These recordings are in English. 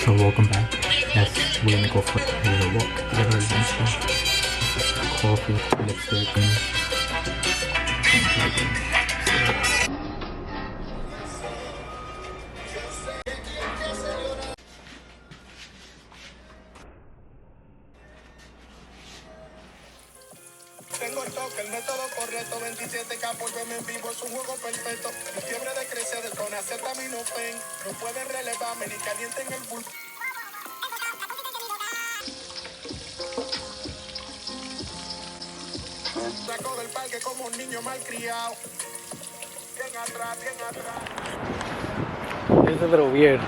So welcome back. Yes, we're gonna go for a little walk, a little adventure. Coffee, lipstick, and Tengo el toque, el método correcto, 27K por verme en vivo, es un juego perfecto. Mi fiebre de crecer, con acetaminofén, no pueden relevarme ni caliente en el bull. Saco del parque como un niño malcriado. Bien atrás, bien atrás. it's a little weird.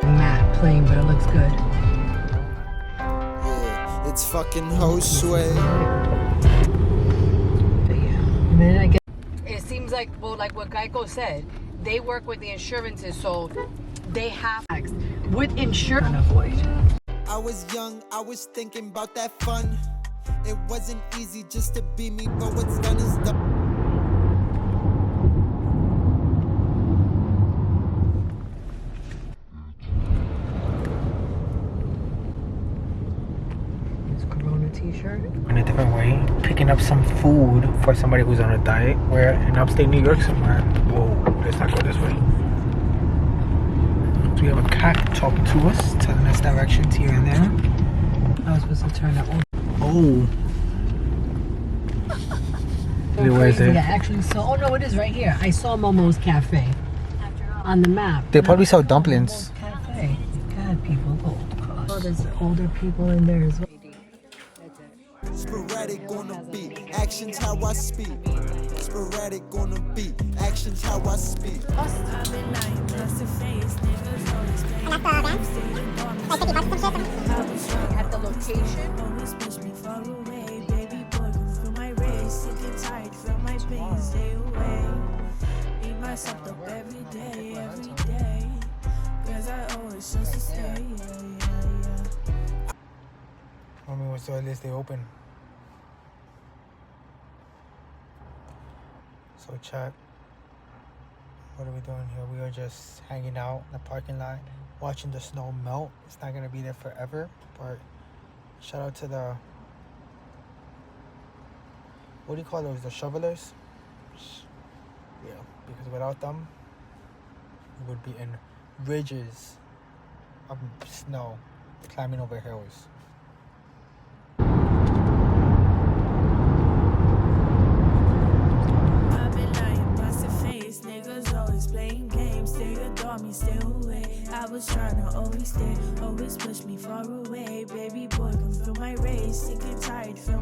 Matte playing, but it looks good. Yeah, it's fucking Josue. But yeah, and then I guess it seems like, well, like what Geico said, they work with the insurances, so they have with insurance avoid. I was young, I was thinking about that fun. It wasn't easy just to be me, but what's done is done. T-shirt. In a different way, picking up some food for somebody who's on a diet. We're in upstate New York somewhere. Whoa, let's not go this way. So we have a cat talking to us, telling us directions here and there. I was supposed to turn that one. Oh. Where is it? I actually saw. Oh no, it is right here. I saw Momo's Cafe on the map. They probably sell dumplings. Momo's Cafe. God, people. Oh gosh. Oh, there's older people in there as well. Sporadic on the beat, actions how I speak. Sporadic on the beat, actions how I speak. At the location. I mean, what's the earliest they open? So chat, what are we doing here? We are just hanging out in the parking lot, watching the snow melt. It's not gonna be there forever, but shout out to the, what do you call those? The shovelers? Yeah, because without them, we would be in ridges of snow, climbing over hills. I was trying to always stay, always push me far away. Baby boy, come through my race, sick and tired, feel